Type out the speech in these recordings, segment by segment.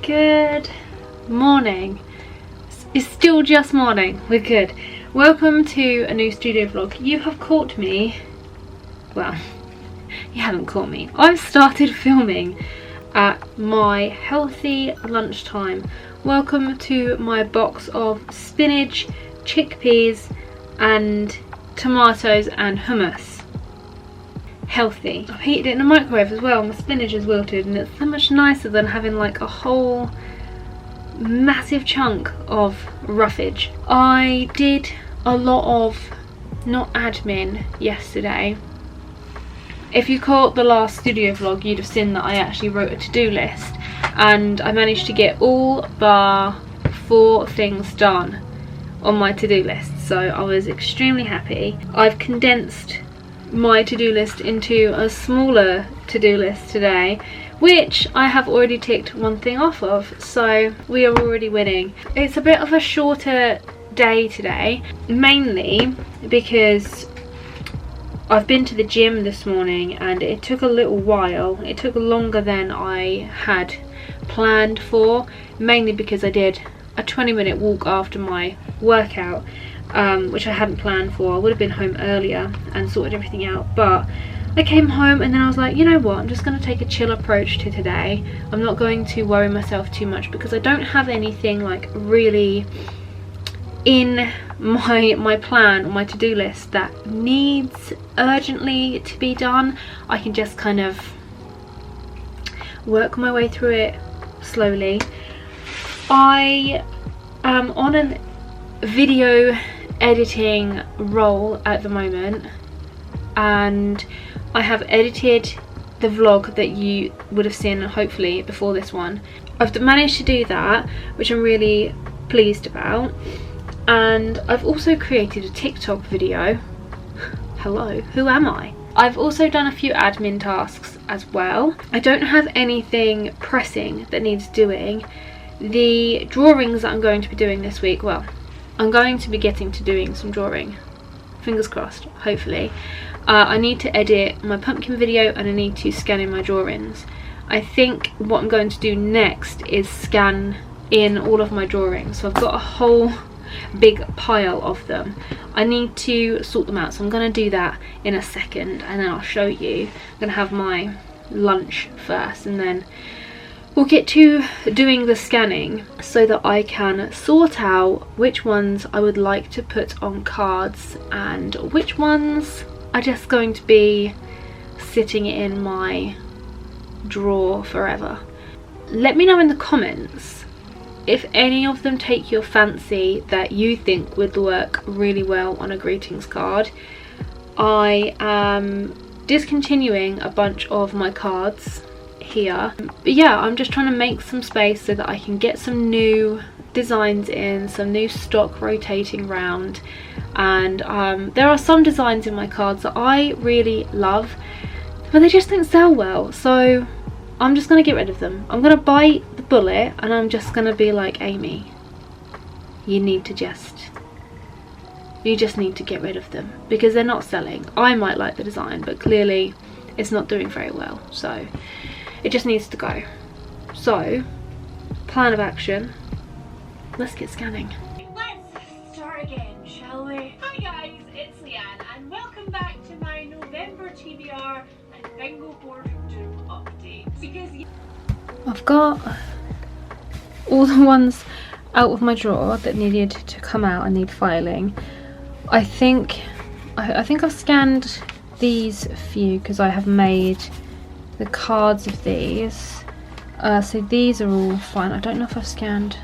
Good morning. It's still just morning. We're good. Welcome to a new studio vlog. You have caught me. Well, you haven't caught me. I've started filming at my healthy lunchtime. Welcome to my box of spinach, chickpeas and tomatoes and hummus. Healthy. I've heated it in the microwave as well. My spinach is wilted and it's so much nicer than having like a whole massive chunk of roughage. I did a lot of not admin yesterday. If you caught the last studio vlog, you'd have seen that I actually wrote a to-do list and I managed to get all bar 4 things done on my to-do list, so I was extremely happy. I've condensed my to-do list into a smaller to-do list today, which I have already ticked one thing off of, so we are already winning. It's a bit of a shorter day today, mainly because I've been to the gym this morning and it took a little while. It took longer than I had planned for, mainly because I did a 20-minute walk after my workout, which I hadn't planned for. I would have been home earlier and sorted everything out, but I came home and then I was like, you know what, I'm just going to take a chill approach to today. I'm not going to worry myself too much because I don't have anything like really in my plan or my to-do list that needs urgently to be done. I can just kind of work my way through it slowly. I am on a video editing role at the moment and I have edited the vlog that you would have seen hopefully before this one. I've managed to do that, which I'm really pleased about, and I've also created a TikTok video. Hello, who am I? I've also done a few admin tasks as well. I don't have anything pressing that needs doing. The drawings that I'm going to be doing this week, well, I'm going to be getting to doing some drawing, fingers crossed, hopefully. I need to edit my pumpkin video and I need to scan in my drawings. I think what I'm going to do next is scan in all of my drawings. So I've got a whole big pile of them. I need to sort them out, so I'm going to do that in a second and then I'll show you. I'm going to have my lunch first and then we'll get to doing the scanning so that I can sort out which ones I would like to put on cards and which ones are just going to be sitting in my drawer forever. Let me know in the comments if any of them take your fancy that you think would work really well on a greetings card. I am discontinuing a bunch of my cards here, but yeah, I'm just trying to make some space so that I can get some new designs in, some new stock rotating round, and there are some designs in my cards that I really love but they just don't sell well, so I'm just going to get rid of them. I'm going to bite the bullet and I'm just going to be like, Amie, you just need to get rid of them because they're not selling. I might like the design but clearly it's not doing very well, so it just needs to go. So, plan of action. Let's get scanning. Let's start again, shall we? Hi guys, it's Leanne and welcome back to my November TBR and bingo board do update. Because I've got all the ones out of my drawer that needed to come out and need filing. I think I've scanned these few because I have made the cards of these, so these are all fine. I don't know if I've scanned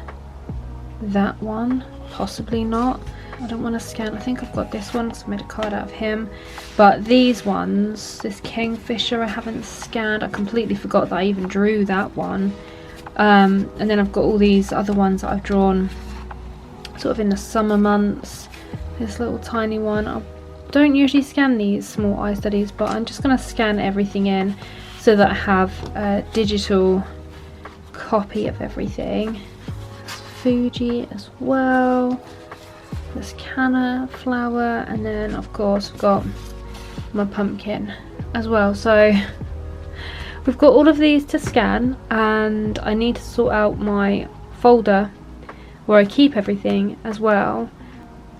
that one, possibly not. I don't want to scan, I think I've got this one because I made a card out of him, but these ones, this Kingfisher, I haven't scanned. I completely forgot that I even drew that one, and then I've got all these other ones that I've drawn sort of in the summer months. This little tiny one. I don't usually scan these small eye studies, but I'm just going to scan everything in so that I have a digital copy of everything. There's Fuji as well. There's canna flower, and then of course I've got my pumpkin as well. So we've got all of these to scan, and I need to sort out my folder where I keep everything as well.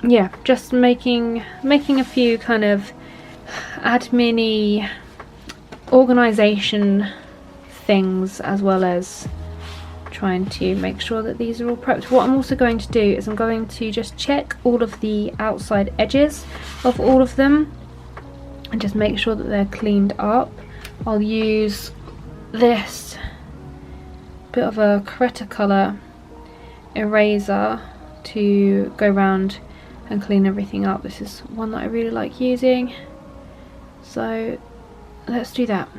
Yeah, just making a few kind of admin-y organisation things, as well as trying to make sure that these are all prepped. What I'm also going to do is I'm going to just check all of the outside edges of all of them and just make sure that they're cleaned up. I'll use this bit of a Cretacolor eraser to go around and clean everything up. This is one that I really like using, so let's do that.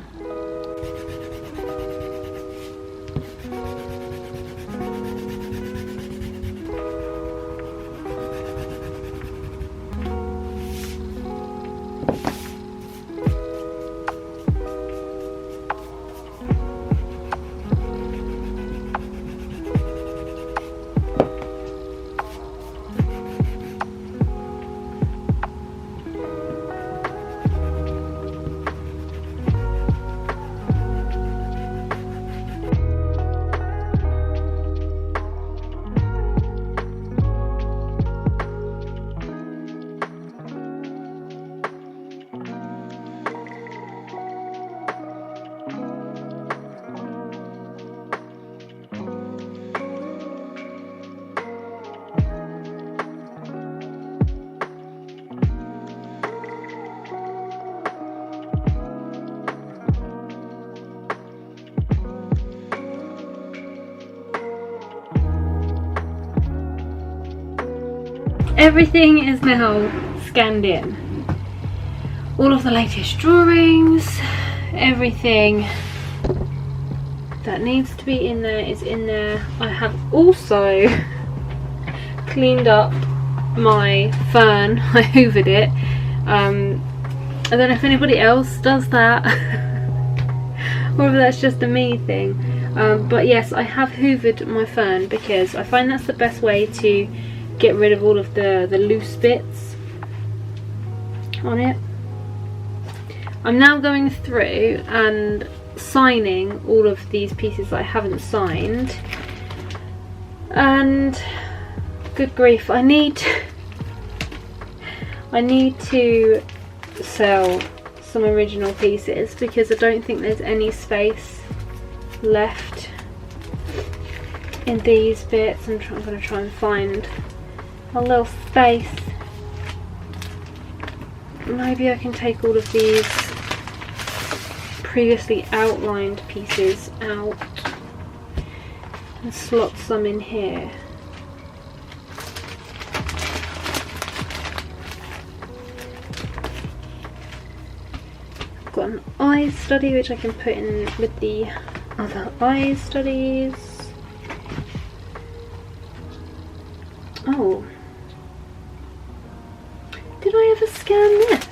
Everything is now scanned in. All of the latest drawings, everything that needs to be in there is in there. I have also cleaned up my fern. I hoovered it. I don't know if anybody else does that or if that's just a me thing. But yes, I have hoovered my fern because I find that's the best way to get rid of all of the loose bits on it. I'm now going through and signing all of these pieces that I haven't signed, and good grief, I need to sell some original pieces because I don't think there's any space left in these bits. I'm going to try and find a little space. Maybe I can take all of these previously outlined pieces out and slot some in here. I've got an eyes study which I can put in with the other eyes studies. Oh, did I ever scan this?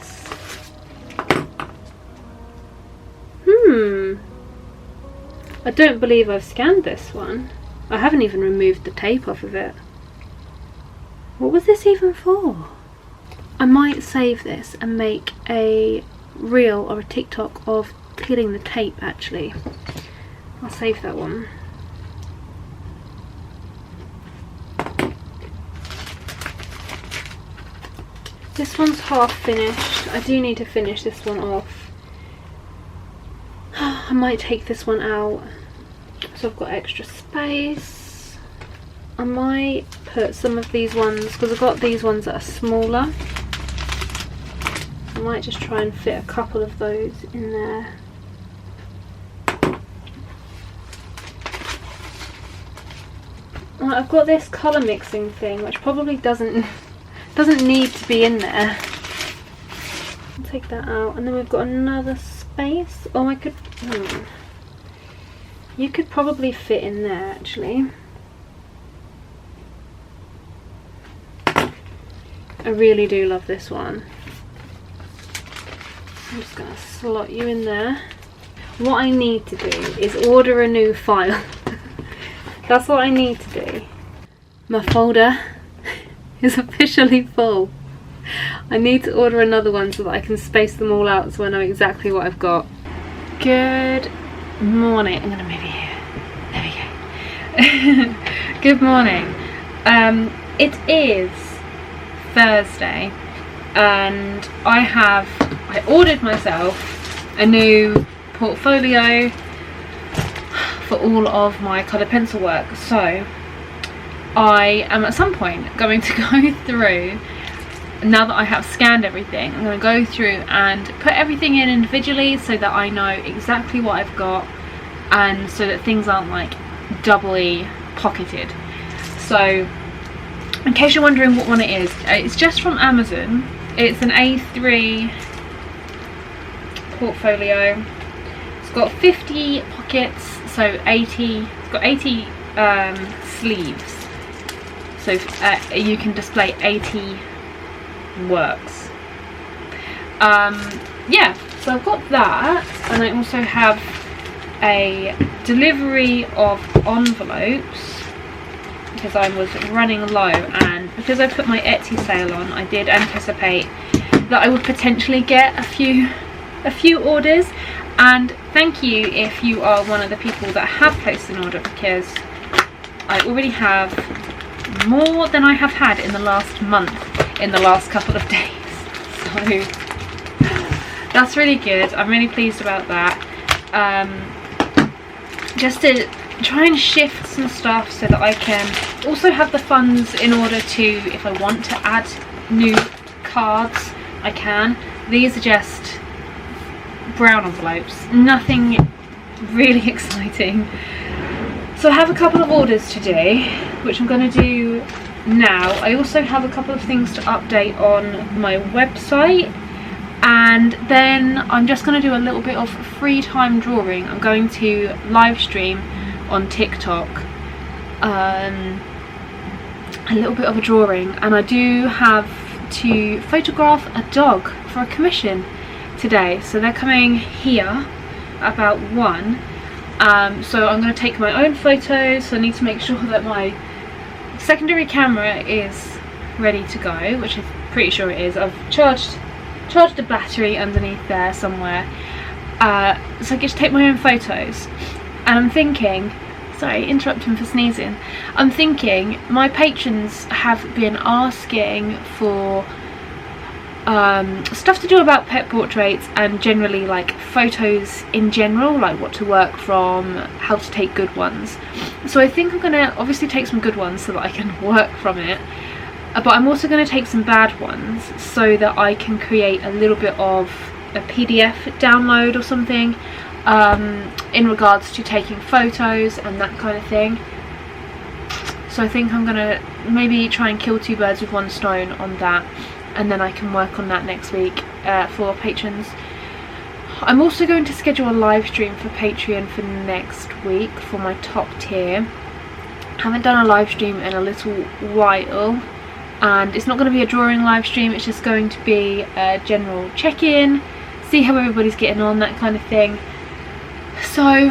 I don't believe I've scanned this one. I haven't even removed the tape off of it. What was this even for? I might save this and make a reel or a TikTok of peeling the tape actually. I'll save that one. This one's half finished. I do need to finish this one off. I might take this one out so I've got extra space. I might put some of these ones, because I've got these ones that are smaller. I might just try and fit a couple of those in there. I've got this colour mixing thing which probably doesn't need to be in there. I'll take that out, and then we've got another space. Oh, I could you could probably fit in there actually. I really do love this one. I'm just going to slot you in there. What I need to do is order a new file. That's what I need to do. My folder is officially full. I need to order another one so that I can space them all out so I know exactly what I've got. Good morning. I'm gonna move you here. There we go. Good morning. It is Thursday, and I ordered myself a new portfolio for all of my coloured pencil work. So I am at some point going to go through, now that I have scanned everything, I'm going to go through and put everything in individually so that I know exactly what I've got, and so that things aren't like doubly pocketed. So in case you're wondering what one it is, it's just from Amazon. It's an A3 portfolio. It's got 50 pockets, so 80, it's got 80 sleeves, so you can display 80 works. Yeah, so I've got that, and I also have a delivery of envelopes because I was running low, and because I put my Etsy sale on, I did anticipate that I would potentially get a few orders. And thank you if you are one of the people that have placed an order, because I already have more than I have had in the last month, in the last couple of days. So that's really good. I'm really pleased about that. Just to try and shift some stuff so that I can also have the funds in order to, if I want to add new cards, I can. These are just brown envelopes, nothing really exciting. So I have a couple of orders to do, which I'm going to do now. I also have a couple of things to update on my website, and then I'm just going to do a little bit of free time drawing. I'm going to live stream on TikTok a little bit of a drawing, and I do have to photograph a dog for a commission today, so they're coming here about 1. So I'm going to take my own photos, so I need to make sure that my secondary camera is ready to go, which I'm pretty sure it is. I've charged the battery underneath there somewhere, so I get to take my own photos. And I'm thinking, sorry, interrupting for sneezing, I'm thinking my patrons have been asking for stuff to do about pet portraits, and generally like photos in general, like what to work from, how to take good ones. So I think I'm gonna obviously take some good ones so that I can work from it, but I'm also going to take some bad ones so that I can create a little bit of a PDF download or something in regards to taking photos and that kind of thing. So I think I'm gonna maybe try and kill 2 birds with 1 stone on that, and then I can work on that next week for patrons. I'm also going to schedule a live stream for Patreon for next week for my top tier. I haven't done a live stream in a little while, and it's not going to be a drawing live stream, it's just going to be a general check-in, see how everybody's getting on, that kind of thing. So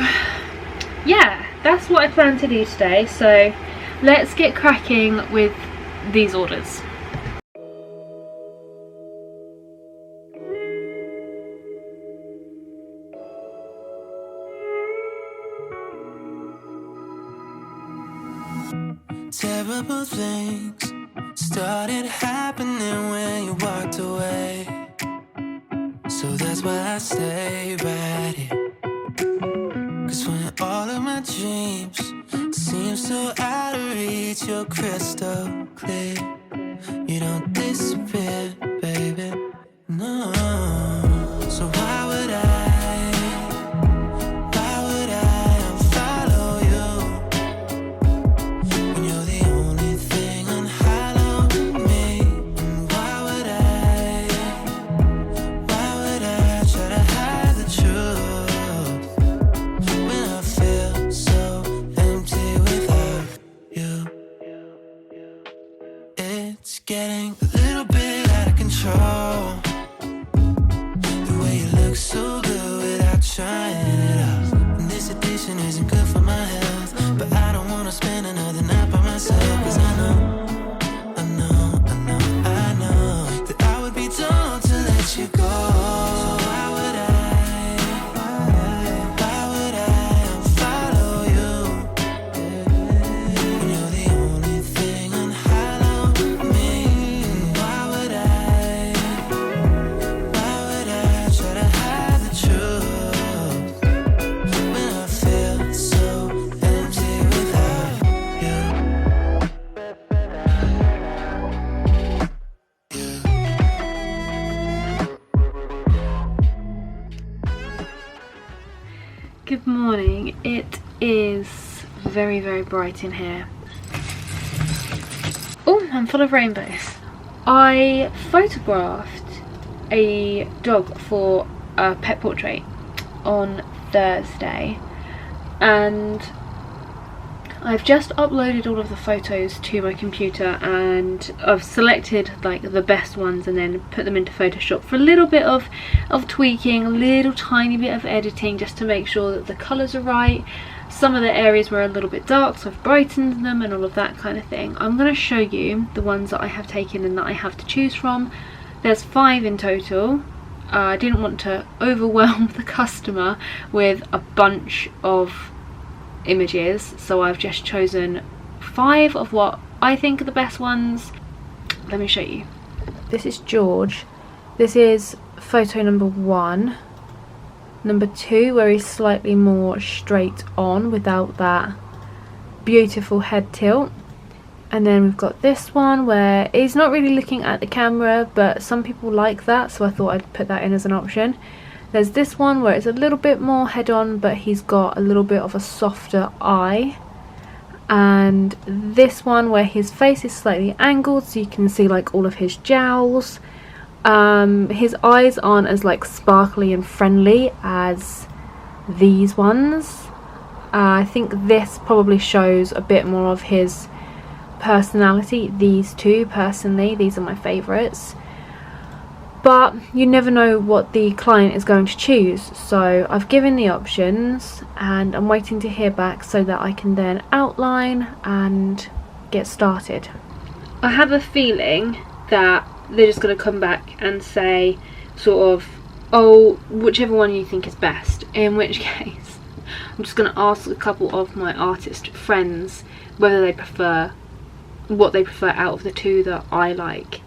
yeah, that's what I plan to do today, so let's get cracking with these orders. Terrible things started happening when you walked away, so that's why I stay right here. Cause when all of my dreams seem so out of reach, you're crystal clear. You don't disappear, baby, no. So why would I unfollow you when you're the only thing unhallowed me? And why would I try to hide the truth when I feel so empty without you? It's getting a little bit out of control, the way you look so good without trying it out. And this addiction isn't good for my health, but I don't wanna spend another night by myself. Cause I know that I would be dumb to let you go. So why would I very, very bright in here. Oh, I'm full of rainbows. I photographed a dog for a pet portrait on Thursday, and I've just uploaded all of the photos to my computer, and I've selected like the best ones and then put them into Photoshop for a little bit of tweaking, a little tiny bit of editing, just to make sure that the colours are right. Some of the areas were a little bit dark, so I've brightened them and all of that kind of thing. I'm going to show you the ones that I have taken and that I have to choose from. There's 5 in total. I didn't want to overwhelm the customer with a bunch of images, so I've just chosen 5 of what I think are the best ones. Let me show you. This is George. This is photo number 1. Number 2, where he's slightly more straight on without that beautiful head tilt. And then we've got this one where he's not really looking at the camera, but some people like that, so I thought I'd put that in as an option. There's this one where it's a little bit more head on, but he's got a little bit of a softer eye. And this one where his face is slightly angled, so you can see like all of his jowls. His eyes aren't as like sparkly and friendly as these ones. I think this probably shows a bit more of his personality. These two, personally, these are my favourites. But you never know what the client is going to choose, so I've given the options and I'm waiting to hear back so that I can then outline and get started. I have a feeling that they're just going to come back and say sort of, oh, whichever one you think is best, in which case I'm just going to ask a couple of my artist friends whether they prefer, what they prefer out of the 2 that I like.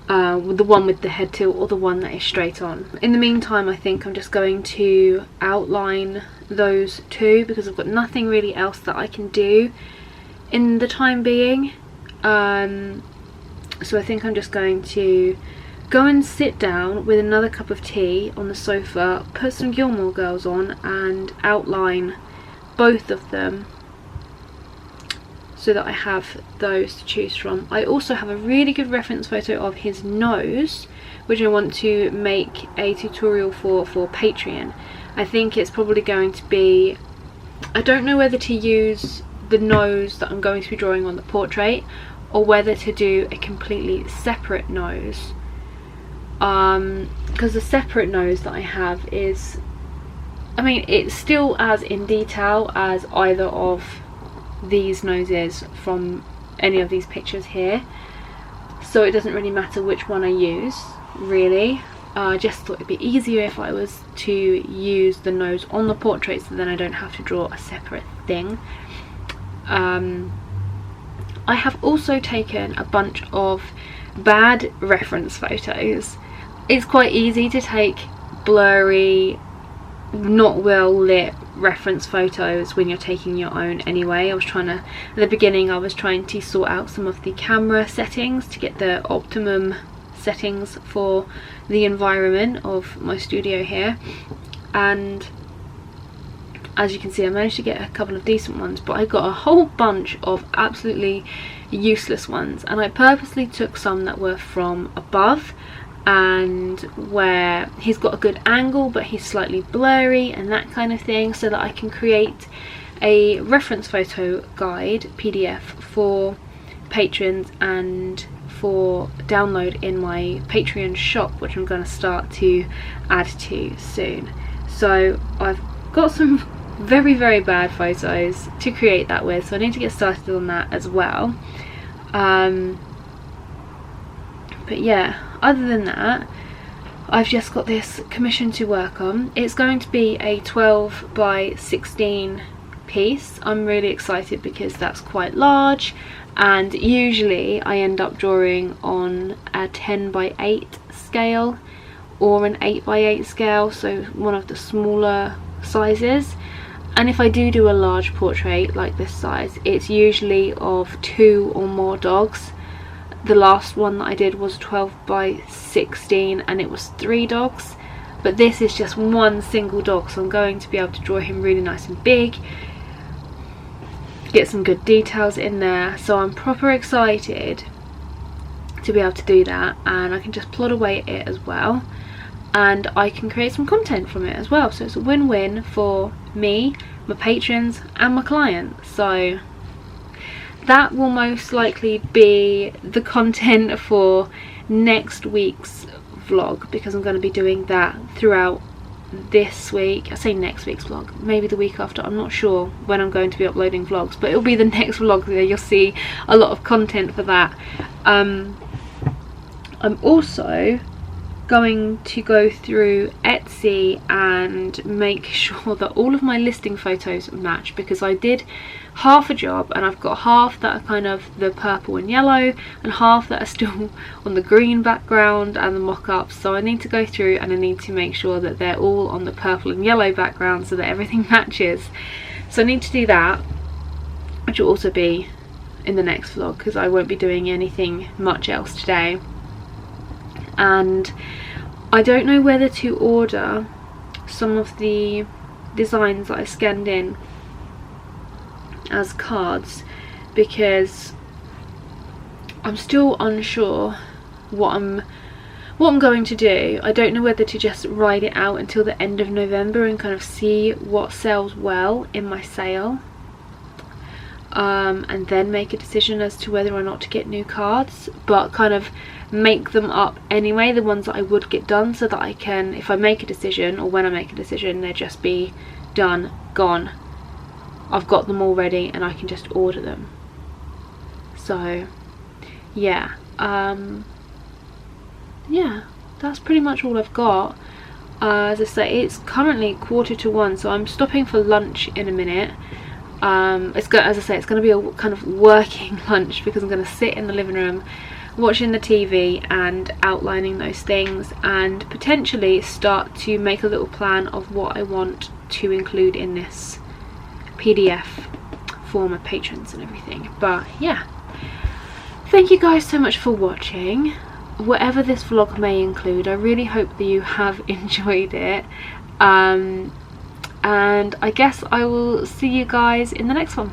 The one with the head tilt or the one that is straight on. In the meantime, I think I'm just going to outline those 2 because I've got nothing really else that I can do in the time being. So I think I'm just going to go and sit down with another cup of tea on the sofa, put some Gilmore Girls on and outline both of them so that I have those to choose from. I also have a really good reference photo of his nose, which I want to make a tutorial for Patreon. I think it's probably going to be, I don't know whether to use the nose that I'm going to be drawing on the portrait or whether to do a completely separate nose, because the separate nose that I have is, I mean, it's still as in detail as either of these noses from any of these pictures here, so it doesn't really matter which one I use, really. I just thought it'd be easier if I was to use the nose on the portrait, so then I don't have to draw a separate thing. I have also taken a bunch of bad reference photos. It's quite easy to take blurry, not well lit reference photos when you're taking your own anyway. At the beginning I was trying to sort out some of the camera settings to get the optimum settings for the environment of my studio here, and as you can see I managed to get a couple of decent ones, but I got a whole bunch of absolutely useless ones, and I purposely took some that were from above and where he's got a good angle but he's slightly blurry and that kind of thing, so that I can create a reference photo guide PDF for patrons and for download in my Patreon shop, which I'm going to start to add to soon. So I've got some very, very bad photos to create that with, so I need to get started on that as well. But yeah, other than that, I've just got this commission to work on. It's going to be a 12 by 16 piece. I'm really excited because that's quite large, and usually I end up drawing on a 10 by 8 scale or an 8 by 8 scale, so one of the smaller sizes. And if I do a large portrait like this size, it's usually of 2 or more dogs. The last one that I did was 12 by 16 and it was 3 dogs, but this is just one single dog, so I'm going to be able to draw him really nice and big. get some good details in there. So I'm proper excited to be able to do that, and I can just plod away at it as well, and I can create some content from it as well. So it's a win-win for me, my patrons and my clients. So that will most likely be the content for next week's vlog, because I'm going to be doing that throughout this week. I say next week's vlog, maybe the week after, I'm not sure when I'm going to be uploading vlogs, but it'll be the next vlog there. You'll see a lot of content for that. I'm also going to go through Etsy and make sure that all of my listing photos match, because I did half a job and I've got half that are kind of the purple and yellow and half that are still on the green background and the mock-ups. So I need to go through and I need to make sure that they're all on the purple and yellow background so that everything matches. So I need to do that, which will also be in the next vlog, because I won't be doing anything much else today. And I don't know whether to order some of the designs that I scanned in as cards, because I'm still unsure what I'm going to do. I don't know whether to just ride it out until the end of November and kind of see what sells well in my sale, and then make a decision as to whether or not to get new cards, but kind of make them up anyway, the ones that I would get done, so that I can, if I make a decision or when I make a decision, they'll just be done, gone. I've got them all ready and I can just order them. So yeah, yeah, that's pretty much all I've got. As I say, it's currently 1:45, so I'm stopping for lunch in a minute. As I say, it's going to be a kind of working lunch, because I'm going to sit in the living room watching the TV and outlining those things, and potentially start to make a little plan of what I want to include in this PDF for my patrons and everything. But yeah, thank you guys so much for watching. Whatever this vlog may include, I really hope that you have enjoyed it, and I guess I will see you guys in the next one.